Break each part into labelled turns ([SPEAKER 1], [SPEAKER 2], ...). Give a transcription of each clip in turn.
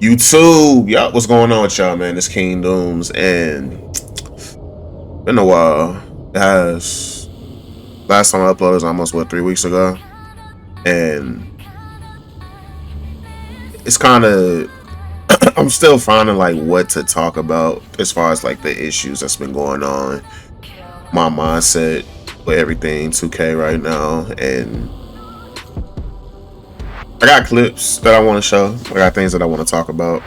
[SPEAKER 1] YouTube, y'all, what's going on with y'all, man? It's KangDooms, and been a while. It has last time I uploaded was almost 3 weeks ago, and it's kind of I'm still finding like what to talk about as far as like the issues that's been going on, my mindset with everything 2K right now, and I got clips that I want to show. I got things that I want to talk about.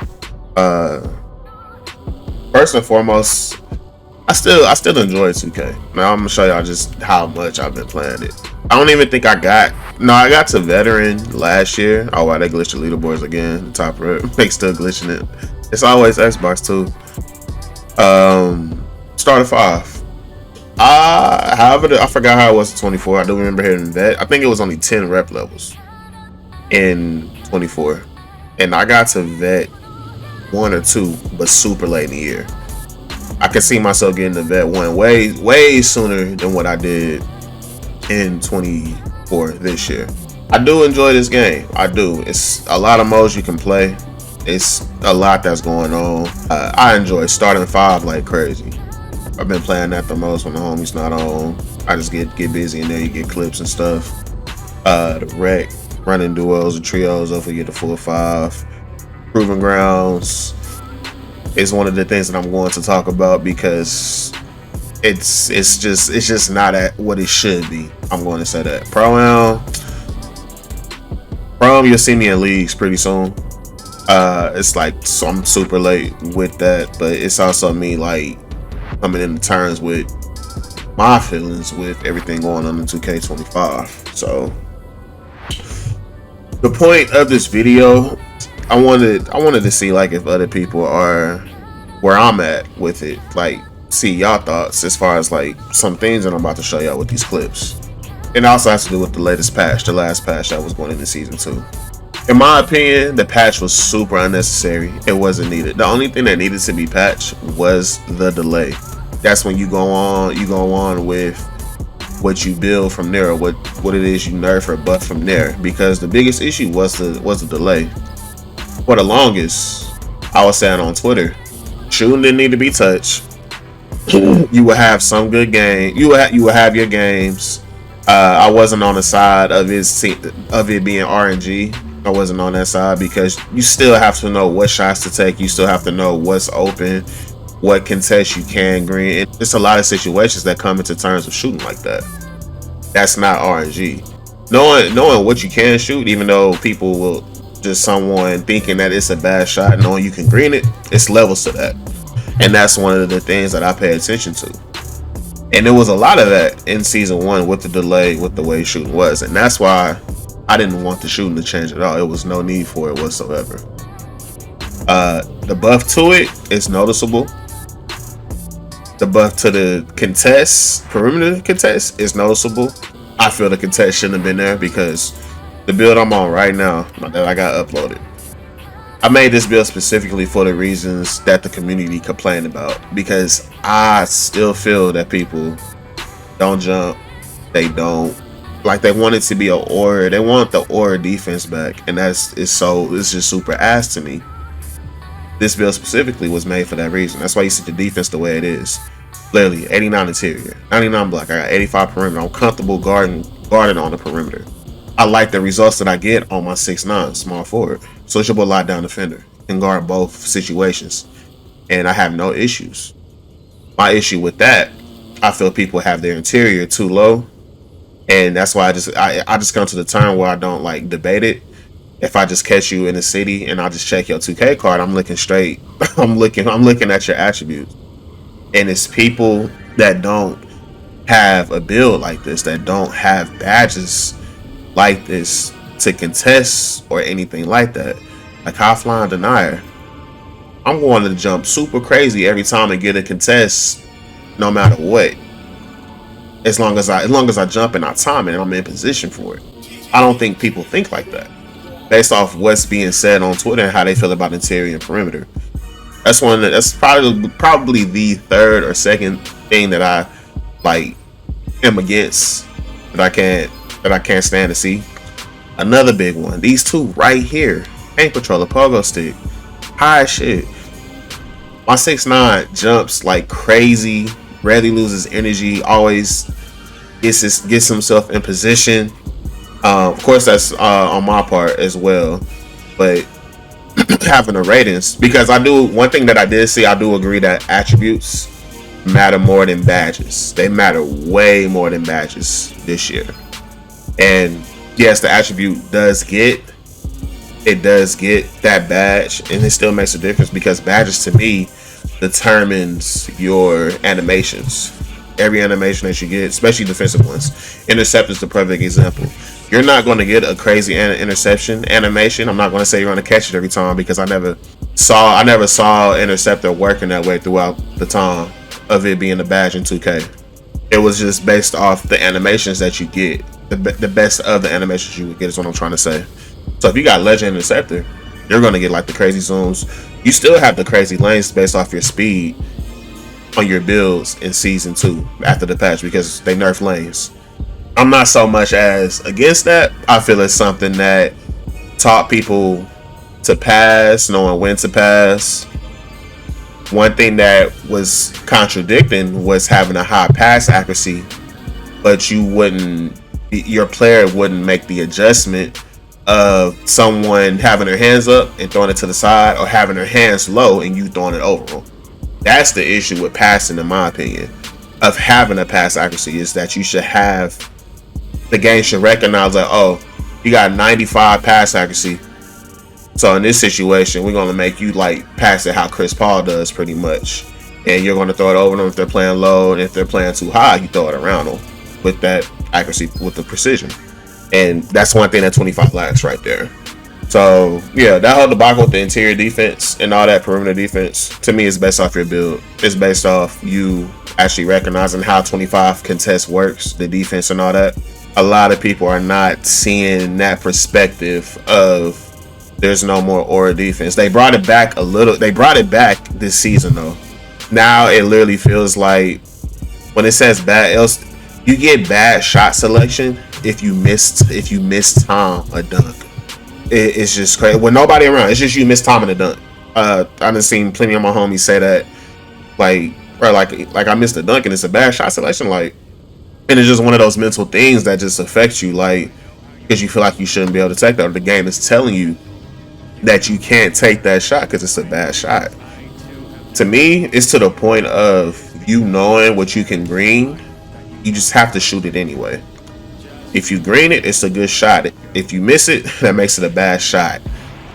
[SPEAKER 1] Uh, First and foremost, I still enjoy 2K. Now I'm gonna show y'all just how much I've been playing it. I don't even think I got to veteran last year. Oh wow, they glitched the leaderboards again. The top rep. They still glitching it. It's always Xbox too. Started 5. However, I forgot how it was at 24. I do remember hitting that. I think it was only 10 rep levels in 24, and I got to vet 1 or 2, but super late in the year. I can see myself getting to vet 1 way sooner than what I did in 24 this year. I do enjoy this game. I do. It's a lot of modes you can play. It's a lot that's going on. I enjoy starting 5 like crazy. I've been playing that the most when the homie's not on. I just get busy in there. You get clips and stuff. The wreck, running duos and trios up, you get the full 5. Proving grounds is one of the things that I'm going to talk about because it's just not at what it should be. I'm going to say that. Pro you'll see me in leagues pretty soon. It's like, so I'm super late with that, but it's also me like coming into terms with my feelings with everything going on in 2K25. So the point of this video, I wanted to see like if other people are where I'm at with it, like see y'all thoughts as far as like some things that I'm about to show y'all with these clips. And it also has to do with the latest patch, the last patch that was going into season 2. In my opinion, the patch was super unnecessary. It wasn't needed. The only thing that needed to be patched was the delay. That's when you go on with what you build from there, or what it is you nerf or buff from there. Because the biggest issue was the delay. For the longest, I was saying on Twitter, shooting didn't need to be touched. You would have some good game. You would have your games. I wasn't on the side of it being RNG. I wasn't on that side because you still have to know what shots to take. You still have to know what's open, what contest you can green. And it's a lot of situations that come into terms of shooting like that. That's not RNG. Knowing what you can shoot, even though people will just someone thinking that it's a bad shot, knowing you can green it, it's levels to that. And that's one of the things that I pay attention to. And there was a lot of that in season 1 with the delay, with the way shooting was. And that's why I didn't want the shooting to change at all. It was no need for it whatsoever. The buff to it is noticeable. The buff to the perimeter contest is noticeable. I feel the contest shouldn't have been there because the build I'm on right now that I got uploaded, I made this build specifically for the reasons that the community complained about, because I still feel that people don't jump. They don't like, they want it to be they want the aura defense back, and it's just super ass to me. This build specifically was made for that reason. That's why you see the defense the way it is. Literally 89 interior, 99 block. I got 85 perimeter. I'm comfortable guarding on the perimeter. I like the results that I get on my 6'9" small forward. Switchable lockdown defender. Can guard both situations. And I have no issues. My issue with that, I feel people have their interior too low. And that's why I just come to the term where I don't like debate it. If I just catch you in the city and I just check your 2K card, I'm looking straight. I'm looking at your attributes. And it's people that don't have a build like this, that don't have badges like this to contest or anything like that. Like high flying denier, I'm going to jump super crazy every time I get a contest, no matter what. As long as I jump and I time it and I'm in position for it. I don't think people think like that, based off what's being said on Twitter and how they feel about interior and perimeter. That's probably the third or second thing that I like am against, that I can't stand to see. Another big one, these two right here, Tank Patroller Pogo Stick. high as shit. My 6'9" jumps like crazy, rarely loses energy, always gets himself in position. Of course, that's on my part as well. But having the ratings, because I do one thing that I did see, I do agree that attributes matter more than badges. They matter way more than badges this year. And yes, the attribute does get that badge, and it still makes a difference because badges to me determines your animations. Every animation that you get, especially defensive ones. Intercept is the perfect example. You're not going to get a crazy interception animation. I'm not going to say you're going to catch it every time because I never saw interceptor working that way throughout the time of it being a badge in 2K. It was just based off the animations that you get. The best of the animations you would get is what I'm trying to say. So if you got Legend Interceptor, you're going to get like the crazy zooms. You still have the crazy lanes based off your speed on your builds in Season 2 after the patch because they nerf lanes. I'm not so much as against that. I feel it's something that taught people to pass, knowing when to pass. One thing that was contradicting was having a high pass accuracy, but your player wouldn't make the adjustment of someone having their hands up and throwing it to the side or having their hands low and you throwing it over them. That's the issue with passing, in my opinion, of having a pass accuracy, is that you should have, the game should recognize that, oh, you got 95 pass accuracy. So in this situation, we're going to make you like pass it how Chris Paul does pretty much. And you're going to throw it over them if they're playing low, and if they're playing too high, you throw it around them with that accuracy, with the precision. And that's one thing that 25 lacks right there. So yeah, that whole debacle with the interior defense and all that perimeter defense, to me, is based off your build. It's based off you actually recognizing how 25 contest works, the defense and all that. A lot of people are not seeing that perspective of there's no more aura defense. They brought it back a little. They brought it back this season though. Now it literally feels like when it says bad, you get bad shot selection if you miss time a dunk. It's just crazy. With nobody around, it's just you miss time in a dunk. I've seen plenty of my homies say that, like I missed a dunk and it's a bad shot selection, like, and it's just one of those mental things that just affects you, like, because you feel like you shouldn't be able to take that, or the game is telling you that you can't take that shot because it's a bad shot. To me, it's to the point of you knowing what you can green, you just have to shoot it anyway. If you green it, it's a good shot. If you miss it, that makes it a bad shot.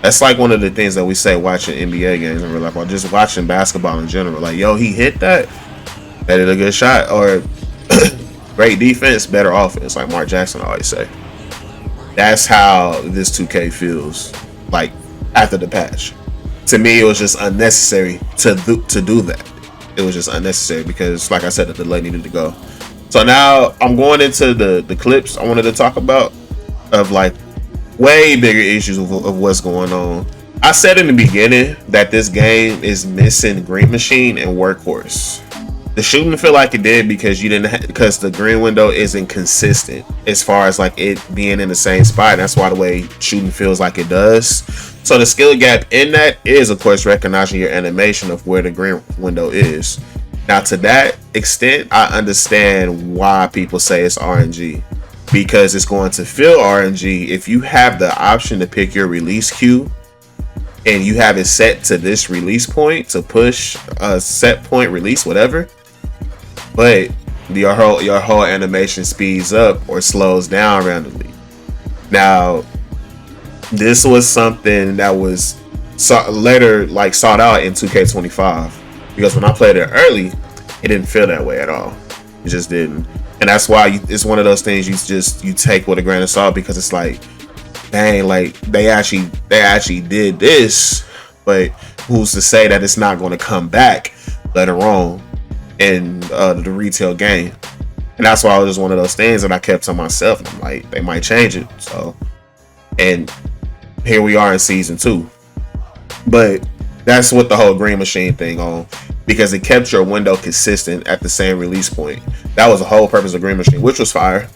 [SPEAKER 1] That's like one of the things that we say watching NBA games in real life, or just watching basketball in general. Like, yo, he hit that. That is a good shot. Or great defense, better offense, like Mark Jackson always say. That's how this 2K feels like after the patch. To me, it was just unnecessary to do that. It was just unnecessary because, like I said, the delay needed to go. So now I'm going into the clips I wanted to talk about of like way bigger issues of what's going on. I said in the beginning that this game is missing Green Machine and Workhorse. The shooting feel like it did because because the green window isn't consistent as far as like it being in the same spot. That's why the way shooting feels like it does. So the skill gap in that is, of course, recognizing your animation of where the green window is. Now, to that extent, I understand why people say it's RNG, because it's going to feel RNG if you have the option to pick your release queue and you have it set to this release point to push a set point release, whatever, but your whole animation speeds up or slows down randomly. Now, this was something that was later like sought out in 2K25. Because when I played it early, it didn't feel that way at all. It just didn't. And that's why it's one of those things you take with a grain of salt, because it's like, dang, like they actually did this, but who's to say that it's not going to come back later on in the retail game? And that's why it was just one of those things that I kept to myself. And I'm like, they might change it. So, and here we are in Season 2. But that's what the whole Green Machine thing on, because it kept your window consistent at the same release point. That was the whole purpose of Green Machine, which was fire.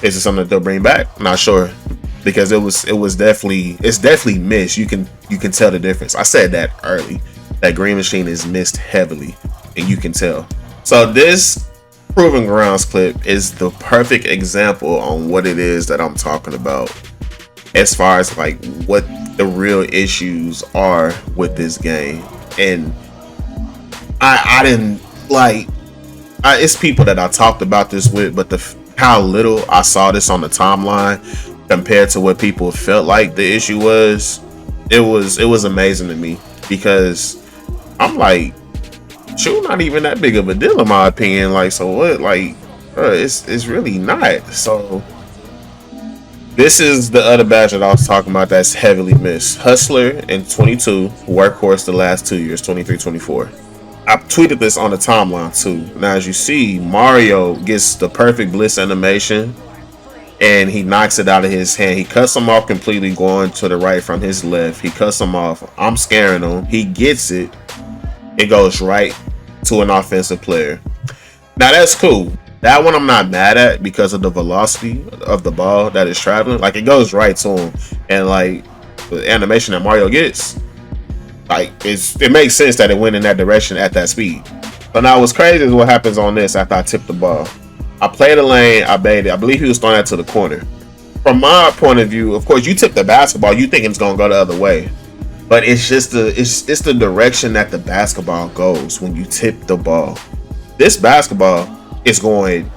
[SPEAKER 1] Is it something that they'll bring back? I'm not sure. because it's definitely missed. You can tell the difference. I said that early. That Green Machine is missed heavily, and you can tell. So this Proving Grounds clip is the perfect example on what it is that I'm talking about, as far as like what the real issues are with this game. And I didn't like. It's people that I talked about this with, but how little I saw this on the timeline compared to what people felt like the issue was, it was amazing to me, because I'm like, shoot, not even that big of a deal in my opinion. Like, so what? Like, it's really not. So this is the other badge that I was talking about that's heavily missed. Hustler in 22, Workhorse the last 2 years, 23, 24. I tweeted this on the timeline too. Now, as you see, Mario gets the perfect bliss animation, and he knocks it out of his hand. He cuts him off completely, going to the right from his left. He cuts him off. I'm scaring him. He gets it. It goes right to an offensive player. Now, that's cool. That one I'm not mad at because of the velocity of the ball that is traveling. Like, it goes right to him. And, like, the animation that Mario gets, like, it makes sense that it went in that direction at that speed. But now what's crazy is what happens on this after I tip the ball. I play the lane, I bait it. I believe he was throwing that to the corner. From my point of view, of course, you tip the basketball, you think it's gonna go the other way. But it's just it's the direction that the basketball goes when you tip the ball. This basketball is going,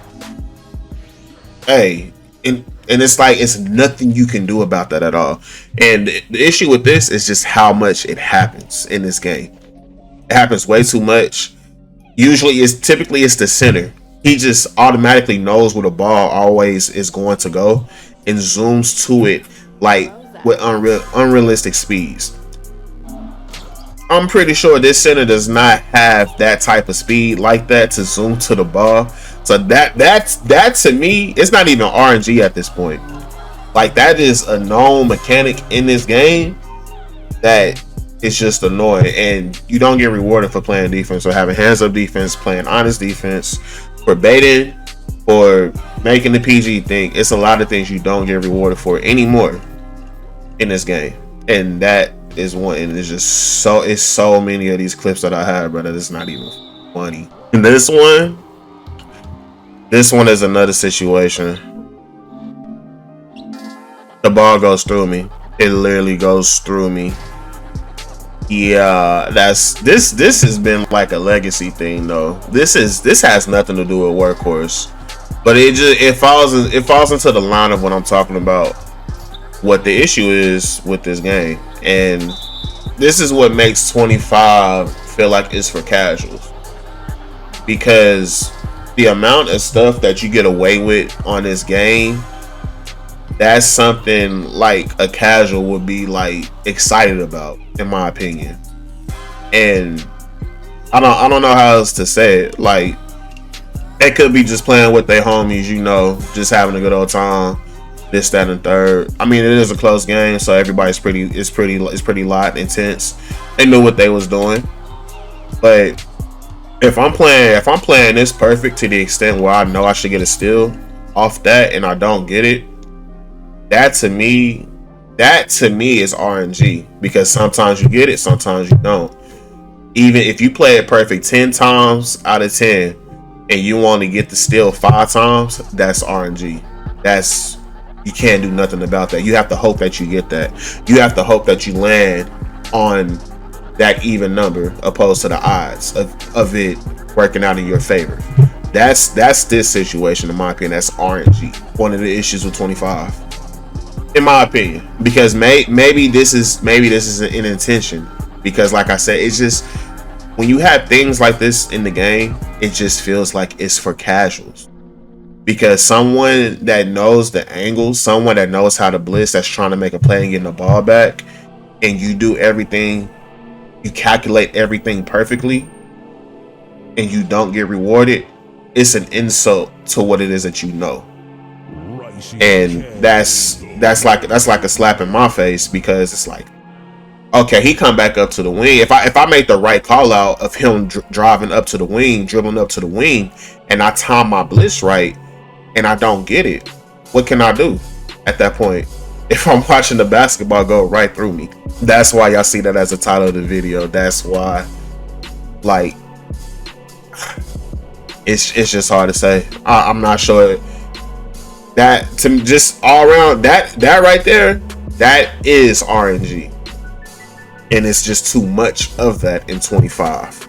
[SPEAKER 1] hey, and it's like it's nothing you can do about that at all. And the issue with this is just how much it happens in this game. It happens way too much. Usually, typically it's the center. He just automatically knows where the ball always is going to go and zooms to it like with unrealistic speeds. I'm pretty sure this center does not have that type of speed like that to zoom to the ball. So that to me, it's not even RNG at this point. Like, that is a known mechanic in this game that is just annoying, and you don't get rewarded for playing defense or having hands up defense, playing honest defense, for baiting, or making the PG thing. It's a lot of things you don't get rewarded for anymore in this game, and that is one. And it's so many of these clips that I have, brother. It's not even funny. And this one is another situation. The ball goes through me. It literally goes through me. Yeah, this has been like a legacy thing though. This has nothing to do with Workhorse, but it falls into the line of what I'm talking about. What the issue is with this game, and this is what makes 25 feel like it's for casuals, because the amount of stuff that you get away with on this game, that's something like a casual would be like excited about, in my opinion. And I don't know how else to say it. Like, it could be just playing with their homies, just having a good old time, this, that, and third. I mean, it is a close game, so everybody's pretty live, intense. They knew what they was doing. But if I'm playing this perfect to the extent where I know I should get a steal off that and I don't get it, that to me is RNG, because sometimes you get it, sometimes you don't. Even if you play it perfect 10 times out of 10 and you only get the steal 5 times, that's RNG. You can't do nothing about that. You have to hope that you get that. You have to hope that you land on that even number opposed to the odds of it working out in your favor. That's this situation, in my opinion. That's RNG. One of the issues with 25, in my opinion, because maybe this is an intention, because like I said, it's just when you have things like this in the game, it just feels like it's for casuals, because someone that knows the angles, someone that knows how to blitz, that's trying to make a play and getting the ball back, and you do everything, you calculate everything perfectly, and you don't get rewarded, it's an insult to what it is that you know. And that's like a slap in my face, because it's like, okay, he come back up to the wing. If I make the right call out of him driving up to the wing, dribbling up to the wing, and I time my blitz right, and I don't get it, what can I do at that point? if I'm watching the basketball go right through me. That's why y'all see that as the title of the video. That's why, like, it's just hard to say. I'm not sure. That to just all around that right there, that is RNG, and it's just too much of that in 25.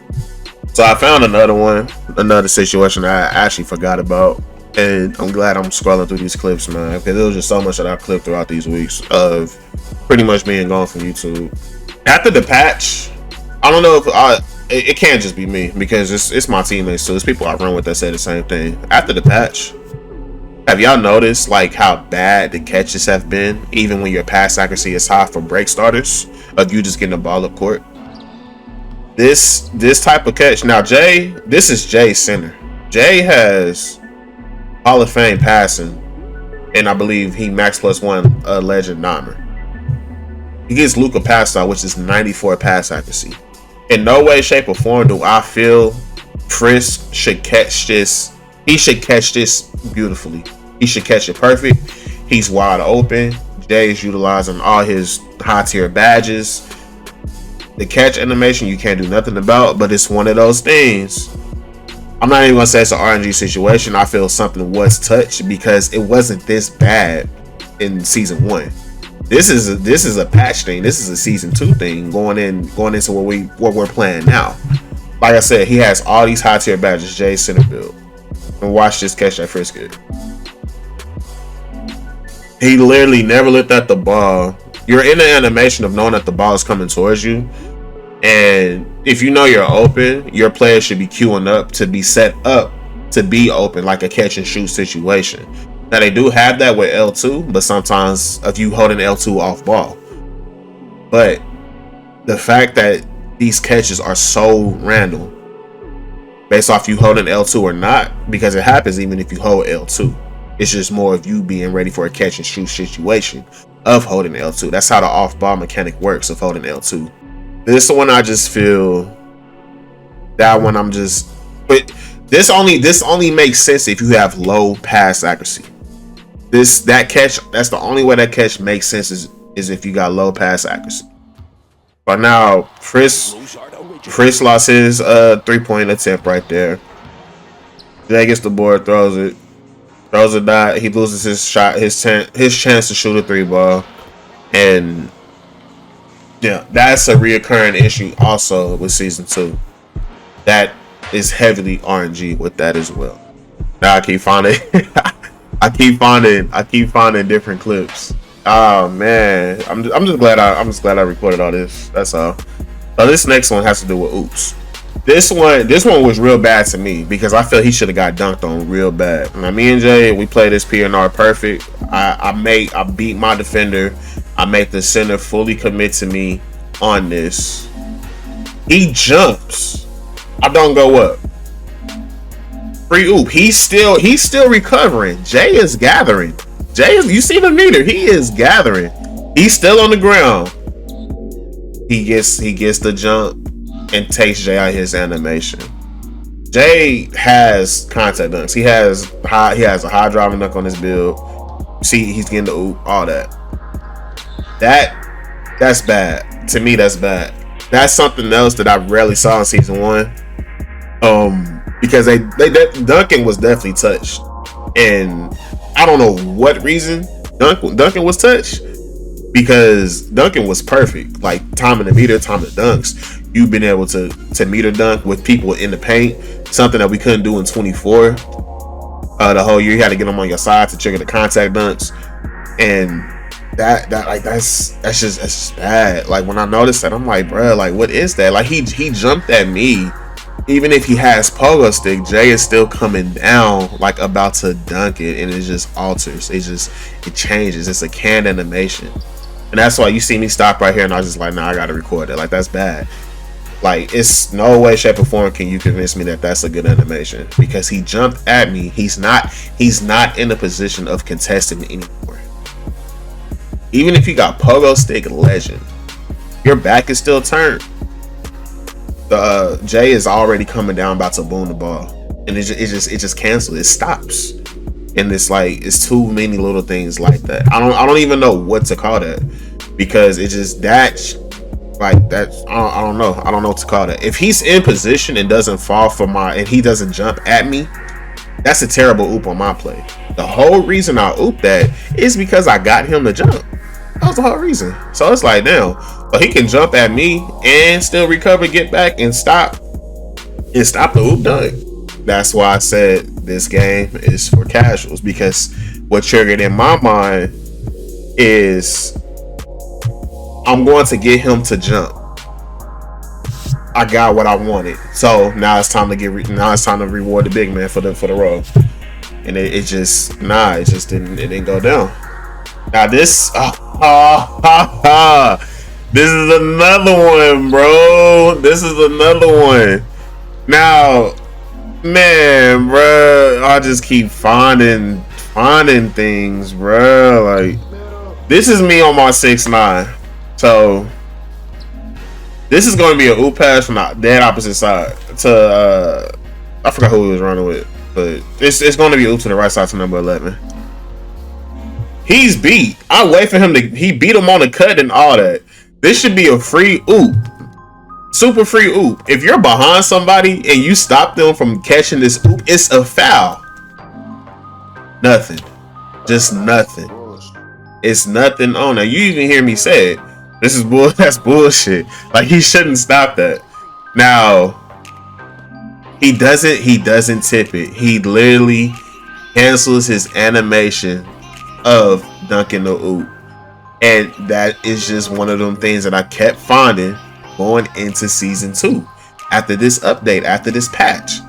[SPEAKER 1] So I found another situation I actually forgot about, and I'm glad I'm scrolling through these clips, man, because there was just so much that I clipped throughout these weeks of pretty much being gone from YouTube. After the patch, I don't know if it can't just be me, because it's my teammates too. It's people I run with that say the same thing. After the patch, have y'all noticed like how bad the catches have been, even when your pass accuracy is high for break starters, of you just getting the ball up court? This type of catch. Now this is Jay's center. Jay has Hall of Fame passing, and I believe he max +1 legend Niner. He gets Luka pass out, which is 94 pass accuracy. In no way, shape, or form do I feel Chris should catch this. He should catch this beautifully. He should catch it perfect. He's wide open. Jay is utilizing all his high tier badges. The catch animation you can't do nothing about, but it's one of those things. I'm not even gonna say it's an RNG situation. I feel something was touched because it wasn't this bad in season 1. This is a patch thing. This is a season 2 thing going into what we're playing now. Like I said, he has all these high tier badges. Jay center build, and watch this catch that frisket. He literally never looked at the ball. You're in the animation of knowing that the ball is coming towards you, and if you know you're open, your player should be queuing up to be set up to be open, like a catch and shoot situation. Now they do have that with L2, but sometimes if you holding L2 off ball. But the fact that these catches are so random, based off you holding L2 or not, because it happens even if you hold L2. It's just more of you being ready for a catch and shoot situation of holding L2. That's how the off ball mechanic works of holding L2. This one I just feel that one but this only makes sense if you have low pass accuracy. That catch, that's the only way that catch makes sense is if you got low pass accuracy. But now Chris lost his 3-point attempt right there. Jay gets the board, throws it back. He loses his shot, his chance to shoot a 3 ball, and yeah, that's a reoccurring issue also with season 2. That is heavily RNG with that as well. Now I keep finding I keep finding different clips. Oh man, I'm just glad I recorded all this. That's all. So this next one has to do with oops. This one was real bad to me because I feel he should have got dunked on real bad. Now me and Jay, we play this PNR perfect. I beat my defender. I make the center fully commit to me on this. He jumps. I don't go up. Free oop. He's still recovering. Jay is gathering. You see the meter. He is gathering. He's still on the ground. He gets the jump and takes Jay out of his animation. Jay has contact dunks. He has a high driving dunk on his build. See, he's getting the oop, all that. That's bad. To me, that's bad. That's something else that I rarely saw in season 1. Because Duncan was definitely touched, and I don't know what reason Duncan was touched, because Duncan was perfect, like time in the meter, time the dunks. You've been able to meter dunk with people in the paint, something that we couldn't do in 24. The whole year you had to get them on your side to trigger the contact dunks, and that's just bad. Like when I noticed that, I'm like, bro, like what is that? Like he jumped at me. Even if he has pogo stick, Jay is still coming down, like about to dunk it, and it just alters. It changes. It's a canned animation, and that's why you see me stop right here, and I was just like, nah, I gotta record it. Like that's bad. Like it's no way, shape, or form can you convince me that that's a good animation, because he jumped at me. He's not in a position of contesting anymore. Even if you got pogo stick legend, your back is still turned. Jay is already coming down, about to boom the ball, and it just cancels. It stops. And it's like it's too many little things like that. I don't even know what to call that, because it just that like that. I don't know. I don't know what to call that. If he's in position and doesn't fall for and he doesn't jump at me, that's a terrible oop on my play. The whole reason I oop that is because I got him to jump. That was the whole reason. So it's like, damn, but he can jump at me and still recover, get back, and stop the oop done. That's why I said this game is for casuals, because what triggered in my mind is I'm going to get him to jump. I got what I wanted, so now it's time to reward the big man for the roll, and it just didn't go down. Now this this is another one, bro. This is another one. Now, man, bro, I just keep finding things, bro. Like, this is me on my 6'9", so this is going to be an oop pass from the dead opposite side to I forgot who he was running with, but it's going to be oop to the right side to number 11. He's beat. I wait for him he beat him on the cut and all that. This should be a free oop. Super free oop. If you're behind somebody and you stop them from catching this oop, it's a foul. Nothing. Just nothing. It's nothing on that. You even hear me say it. This is that's bullshit. Like, he shouldn't stop that. Now, he doesn't tip it. He literally cancels his animation of dunking the oop. And that is just one of them things that I kept finding going into season 2. After this update, after this patch,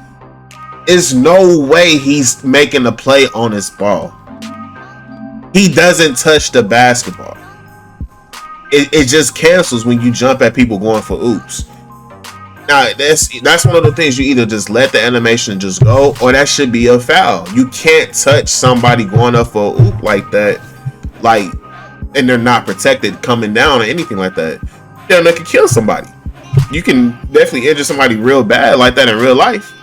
[SPEAKER 1] there's no way he's making a play on his ball. He doesn't touch the basketball. It just cancels when you jump at people going for oops. Now, that's one of the things, you either just let the animation just go, or that should be a foul. You can't touch somebody going up for a oop like that, like, and they're not protected coming down or anything like that. Then they could kill somebody. You can definitely injure somebody real bad like that in real life.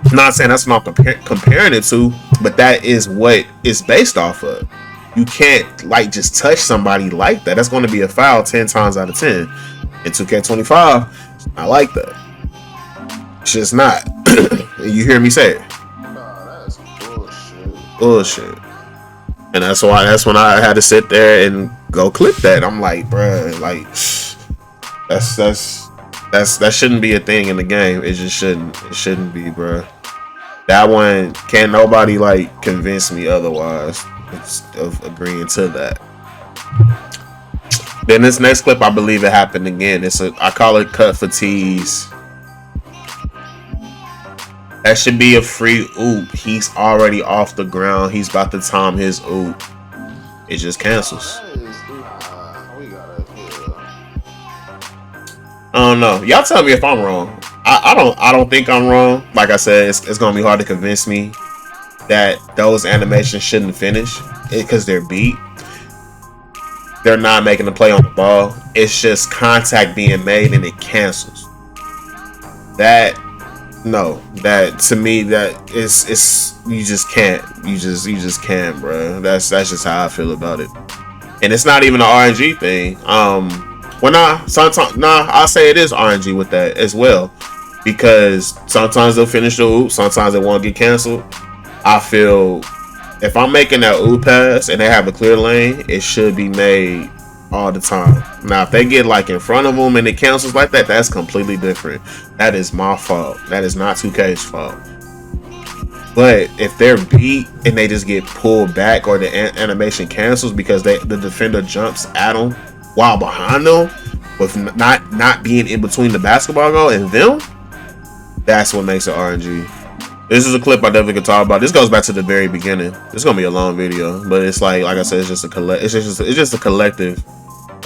[SPEAKER 1] I'm not saying that's what I'm comparing it to, but that is what it's based off of. You can't, like, just touch somebody like that. That's going to be a foul 10 times out of 10. In 2K25, I like that. It's just not. You hear me say it?
[SPEAKER 2] Nah, that's bullshit.
[SPEAKER 1] Bullshit. And that's when I had to sit there and go clip that. I'm like, bruh, like, that shouldn't be a thing in the game. It just shouldn't. It shouldn't be, bruh. That one, can't nobody, like, convince me otherwise of agreeing to that. Then this next clip, I believe it happened again. I call it cut for tease. That should be a free oop. He's already off the ground. He's about to time his oop. It just cancels. I don't know. Y'all tell me if I'm wrong. I don't think I'm wrong. Like I said, it's gonna be hard to convince me that those animations shouldn't finish because they're beat. They're not making the play on the ball. It's just contact being made and it cancels. That to me, that is you just can't. You just can't, bro. That's just how I feel about it. And it's not even an RNG thing. I'll say it is RNG with that as well, because sometimes they'll finish the oop, sometimes they won't get canceled. I feel if I'm making that oop pass and they have a clear lane, it should be made all the time. Now, if they get, like, in front of them and it cancels like that, that's completely different. That is my fault. That is not 2K's fault. But if they're beat and they just get pulled back, or the animation cancels because the defender jumps at them while behind them, with not being in between the basketball goal and them, that's what makes it RNG. This is a clip I definitely could talk about. This goes back to the very beginning. This is gonna be a long video, but it's like I said, it's just a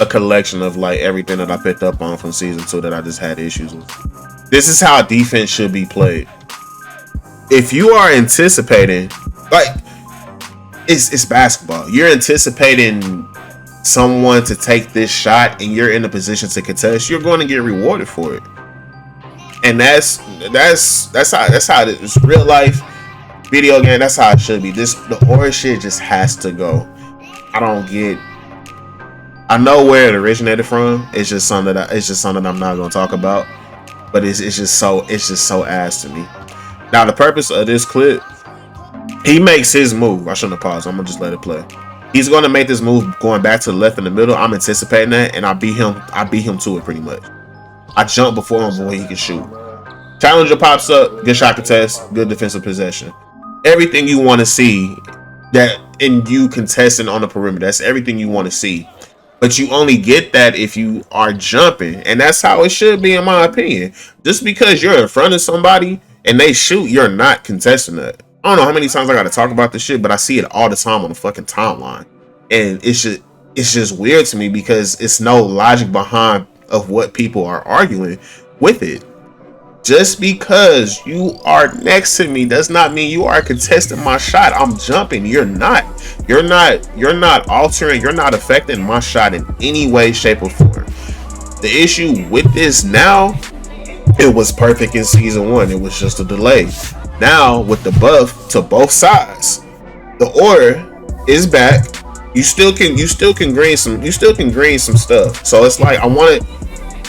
[SPEAKER 1] collection of, like, everything that I picked up on from season 2 that I just had issues with. This is how defense should be played. If you are anticipating, like, it's basketball. You're anticipating someone to take this shot and you're in a position to contest, you're going to get rewarded for it. And that's how it is. Real life, Video game, that's how it should be. The aura shit just has to go. I don't get. I know where it originated from. It's just something that I'm not gonna talk about. But it's just so ass to me. Now the purpose of this clip, he makes his move. I shouldn't have paused. I'm gonna just let it play. He's gonna make this move going back to the left in the middle. I'm anticipating that, and I beat him to it pretty much. I jump before him before he can shoot. Challenger pops up, good shot contest, good defensive possession. Everything you want to see that in you contesting on the perimeter. That's everything you want to see. But you only get that if you are jumping. And that's how it should be, in my opinion. Just because you're in front of somebody and they shoot, you're not contesting that. I don't know how many times I got to talk about this shit, but I see it all the time on the fucking timeline. And it's just weird to me because it's no logic behind of what people are arguing with it. Just because you are next to me does not mean you are contesting my shot. I'm jumping. You're not. You're not altering. You're not affecting my shot in any way, shape, or form. The issue with this now, it was perfect in season 1. It was just a delay. Now with the buff to both sides, the order is back. You still can green some stuff. So it's like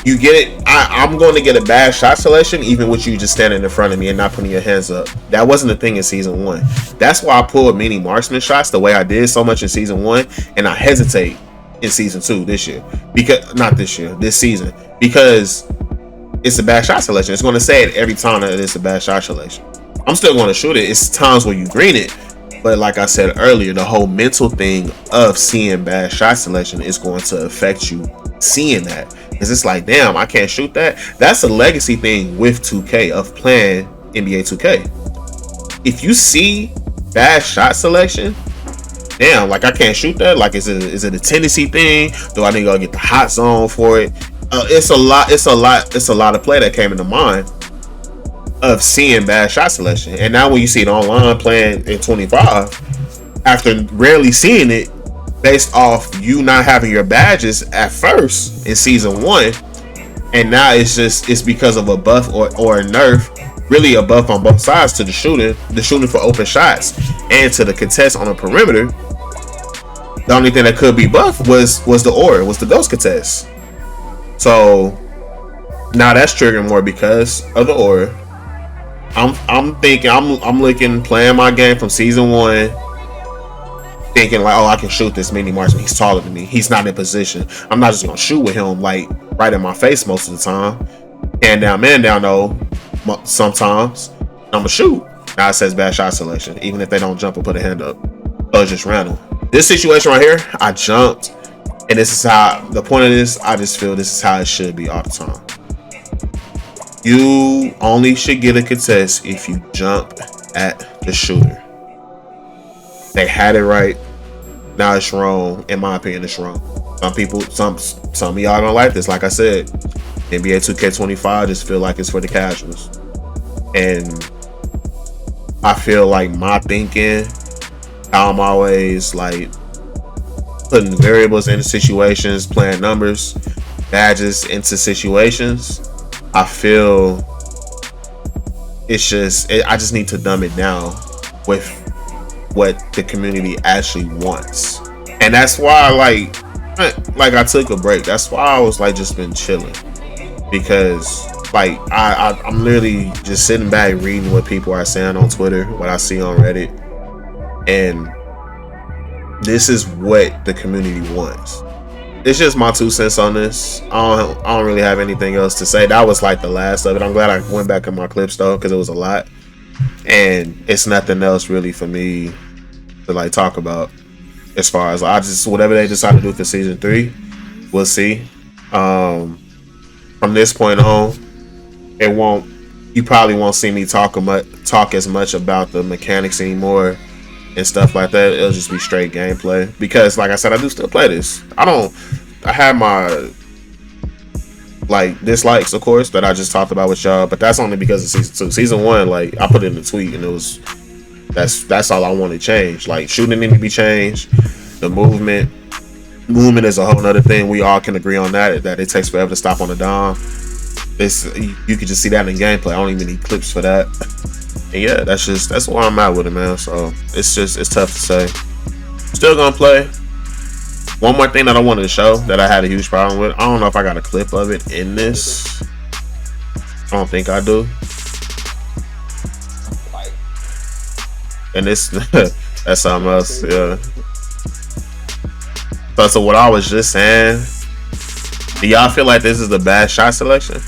[SPEAKER 1] you get it. I'm going to get a bad shot selection even with you just standing in front of me and not putting your hands up. That wasn't a thing in season 1. That's why I pulled mini marksman shots the way I did so much in season 1, and I hesitate in season 2 this season, because it's a bad shot selection. It's going to say it every time that it's a bad shot selection. I'm still going to shoot it. It's times where you green it, but like I said earlier, the whole mental thing of seeing bad shot selection is going to affect you seeing that. Because it's like, damn, I can't shoot that. That's a legacy thing with 2K of playing NBA 2K. If you see bad shot selection, damn, like I can't shoot that. Like, is it a tendency thing? Do I need to go get the hot zone for it? It's a lot of play that came into mind of seeing bad shot selection. And now when you see it online playing in 25, after rarely seeing it, based off you not having your badges at first in season 1, and now it's because of a buff or a nerf, really a buff on both sides to the shooting for open shots and to the contest on the perimeter. The only thing that could be buffed was the aura, was the ghost contest. So now that's triggering more because of the aura. I'm thinking I'm looking, playing my game from season 1, thinking like, oh, I can shoot this mini marksman. He's taller than me. He's not in position. I'm not just gonna shoot with him like right in my face most of the time. And down, man down though, sometimes I'm gonna shoot. Now it says bad shot selection, even if they don't jump or put a hand up. Oh, it's just random. This situation right here, I jumped, and this is how the point of this. I just feel this is how it should be all the time. You only should get a contest if you jump at the shooter. They had it right. Now it's wrong. In my opinion, it's wrong. Some of y'all don't like this. Like I said, NBA 2K25 just feel like it's for the casuals. And I feel like my thinking, how I'm always like putting variables into situations, playing numbers, badges into situations, I feel I just need to dumb it down with what the community actually wants. And that's why like I took a break. That's why I was like just been chilling, because like I'm literally just sitting back reading what people are saying on Twitter, what I see on Reddit, and this is what the community wants. It's just my 2 cents on this. I don't really have anything else to say. That was like the last of it. I'm glad I went back in my clips though, because it was a lot, and it's nothing else really for me to like talk about. As far as whatever they decide to do for season 3, we'll see. From this point on, you probably won't see me talk as much about the mechanics anymore and stuff like that. It'll just be straight gameplay, because like I said, I do still play this. I have my like dislikes, of course, that I just talked about with y'all, but that's only because of season 2. Season 1, like I put it in the tweet, and it was that's all I want to change. Like, shooting need to be changed. The movement is a whole nother thing. We all can agree on that it takes forever to stop on the dime. You can just see that in gameplay. I don't even need clips for that. And yeah, that's where I'm at with it, man. So it's tough to say. Still gonna play. One more thing that I wanted to show that I had a huge problem with. I don't know if I got a clip of it in this. I don't think I do. And this that's something else, yeah. So what I was just saying, do y'all feel like this is a bad shot selection?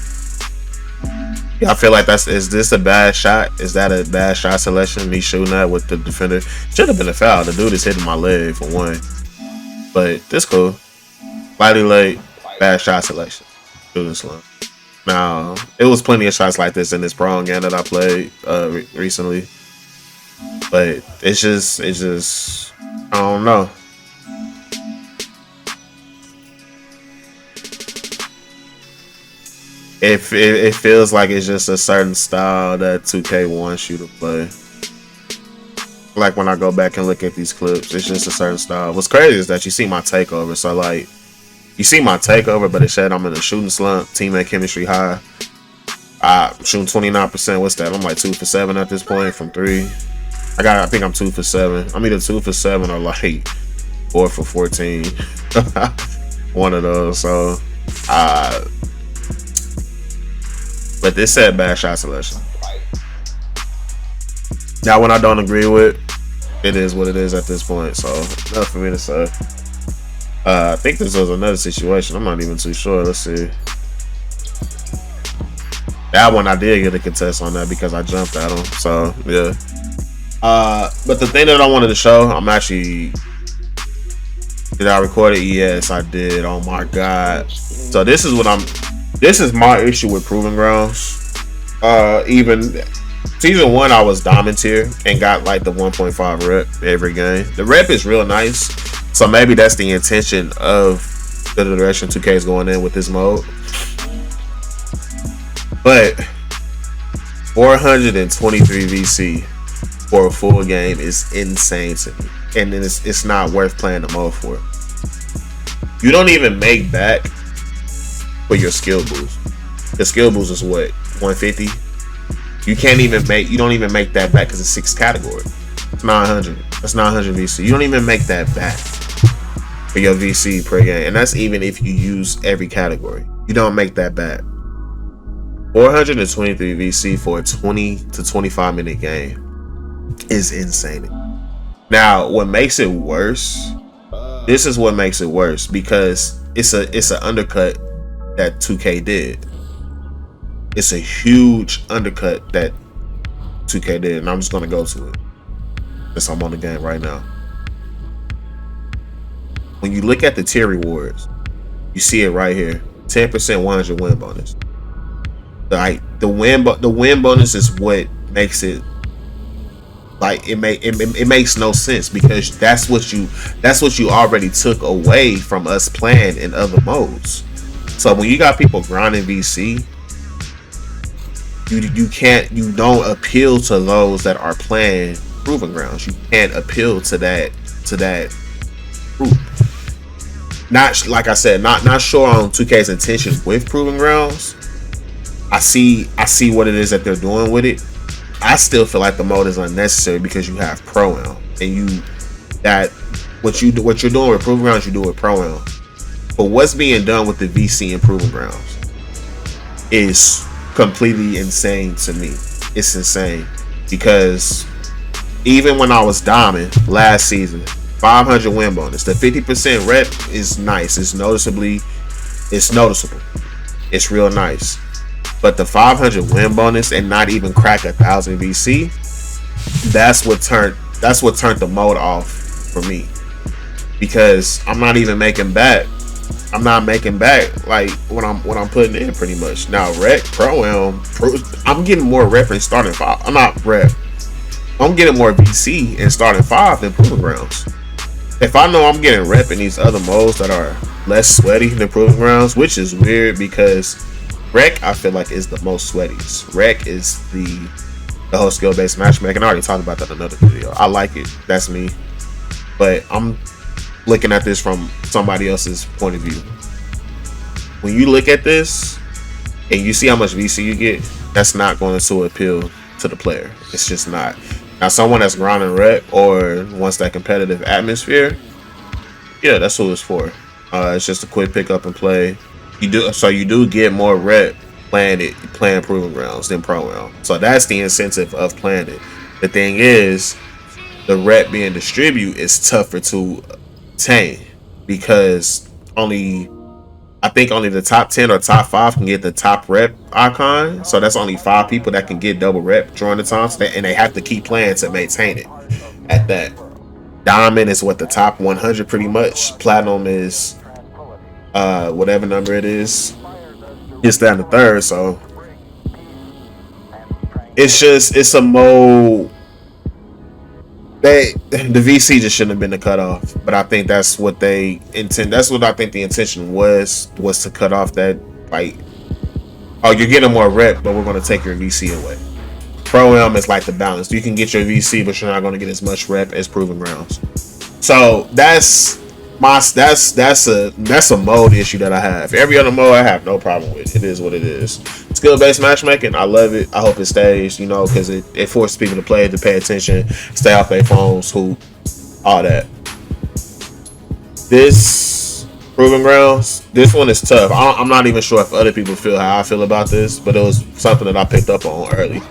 [SPEAKER 1] Y'all feel like is this a bad shot? Is that a bad shot selection? Me shooting that with the defender? Should have been a foul. The dude is hitting my leg for one. But this cool. Slightly late, bad shot selection. Shooting slump. Now, it was plenty of shots like this in this pro game that I played recently. But it's just I don't know. It feels like it's just a certain style that 2K wants you to play. Like when I go back and look at these clips, it's just a certain style. What's crazy is that you see my takeover. So like, you see my takeover, but it said I'm in a shooting slump, teammate chemistry high. I'm shooting 29%. What's that? I'm like 2 for 7 at this point from 3. I think I'm 2 for 7. I'm either 2 for 7 or like 4 for 14. One of those. So, but this said bad shot selection. Now, when I don't agree with, it is what it is at this point. So, nothing for me to say. I think this was another situation. I'm not even too sure. Let's see. That one I did get a contest on that because I jumped at him. So, yeah. But the thing that I wanted to show, did I record it? Yes, I did. Oh my god. So this is my issue with Proving Grounds. Even season 1 I was diamond tier and got like the 1.5 rep every game. The rep is real nice. So maybe that's the intention of the direction 2K is going in with this mode. But 423 VC for a full game is insane to me, and then it's not worth playing the mode for. You don't even make back for your skill boost. The skill boost is what, 150. You don't even make that back because it's 6 category. It's 900. That's 900 VC. You don't even make that back for your VC per game, and that's even if you use every category. You don't make that back. 423 VC for a 20 to 25 minute game is insane. Now, what makes it worse? This is what makes it worse because it's an undercut that 2K did. It's a huge undercut that 2K did, and I'm just gonna go to it. Since I'm on the game right now. When you look at the tier rewards, you see it right here: 10% 100 win bonus. Like the win bonus is what makes it. Like it makes no sense because that's what you already took away from us playing in other modes. So when you got people grinding VC, you don't appeal to those that are playing Proving Grounds. You can't appeal to that group. Not like I said, not sure on 2K's intention with Proving Grounds. I see what it is that they're doing with it. I still feel like the mode is unnecessary because you have Pro Am, and what you're doing with Proving Grounds, you do with Pro Am. But what's being done with the VC and Proving Grounds is completely insane to me. It's insane because even when I was diamond last season, 500 win bonus, the 50% rep is nice. It's noticeable. It's real nice. But the 500 win bonus and not even crack 1,000 VC, that's what turned the mode off for me. Because I'm not even making back. I'm not making back like what I'm putting in pretty much. Now rec, Pro Am, I'm getting more rep in starting 5. I'm not rep. I'm getting more VC in starting 5 than Proving Grounds. If I know I'm getting rep in these other modes that are less sweaty than Proving Grounds, which is weird because Rec, I feel like, is the most sweaties. Rec is the whole skill-based matchmaking. I already talked about that in another video. I like it. That's me. But I'm looking at this from somebody else's point of view. When you look at this and you see how much VC you get, that's not going to appeal to the player. It's just not. Now, someone that's grinding rep or wants that competitive atmosphere, yeah, that's who it's for. It's just a quick pick up and play. You do get more rep playing Proving Grounds than Pro Round. So that's the incentive of playing it. The thing is, the rep being distributed is tougher to obtain because I think only the top 10 or top 5 can get the top rep icon. So that's only 5 people that can get double rep during the time, and they have to keep playing to maintain it at that. Diamond is what the top 100 pretty much. Platinum is whatever number it is. It's down to third, so it's a mode. The VC just shouldn't have been the cutoff, but I think that's what they intend. That's what I think the intention was to cut off that, like, oh, you're getting more rep, but we're going to take your VC away. Pro Am is like the balance. You can get your VC, but you're not going to get as much rep as Proving Grounds. So that's a mode issue that I have. Every other mode I have no problem with. It is what it is. Skill based matchmaking, I love it. I hope it stays, because it forces people to play, to pay attention, stay off their phones, hoop, all that. This Proving Grounds, this one is tough. I'm not even sure if other people feel how I feel about this, but it was something that I picked up on early.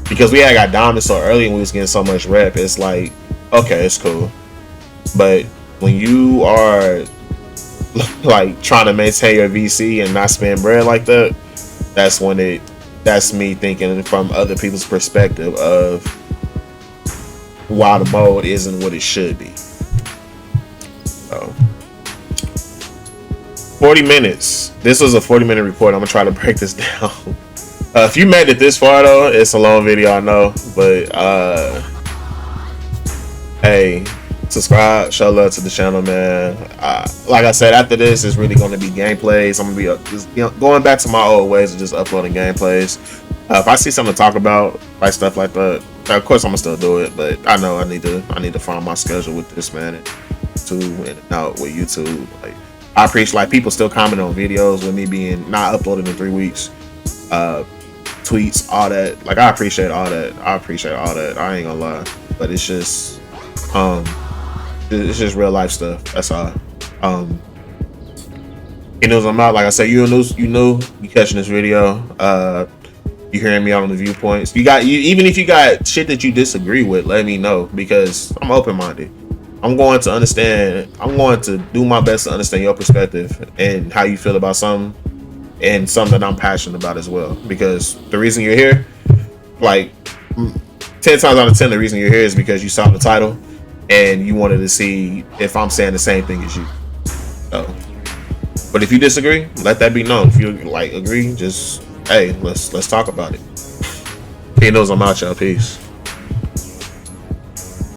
[SPEAKER 1] Because we had got diamonds so early and we was getting so much rep, it's like, okay, it's cool. But when you are like trying to maintain your VC and not spend bread like that, that's me thinking from other people's perspective of why the mode isn't what it should be. So 40 minutes. This was a 40-minute report. I'm gonna try to break this down. If you made it this far though, it's a long video, I know, but hey, subscribe, show love to the channel, man. Like I said, after this is really going to be gameplays. I'm gonna be just, going back to my old ways of just uploading gameplays. If I see something to talk about, like stuff like that, of course I'm gonna still do it. But I know I need to find my schedule with this, man, and out with YouTube. Like, I appreciate, like, people still comment on videos with me being not uploaded in 3 weeks. Tweets, all that. Like, I appreciate all that. I ain't gonna lie, but it's just real life stuff. That's all. KangDooms, I'm out. Like I said, you catching this video. You hearing me out on the viewpoints. Even if you got shit that you disagree with, let me know, because I'm open-minded. I'm going to understand. I'm going to do my best to understand your perspective and how you feel about something, and something that I'm passionate about as well. Because the reason you're here, like 10 times out of 10, the reason you're here is because you saw the title and you wanted to see if I'm saying the same thing as you. So, but if you disagree, let that be known. If you agree, just, hey, let's talk about it. KangDooms, I'm out, y'all. Peace.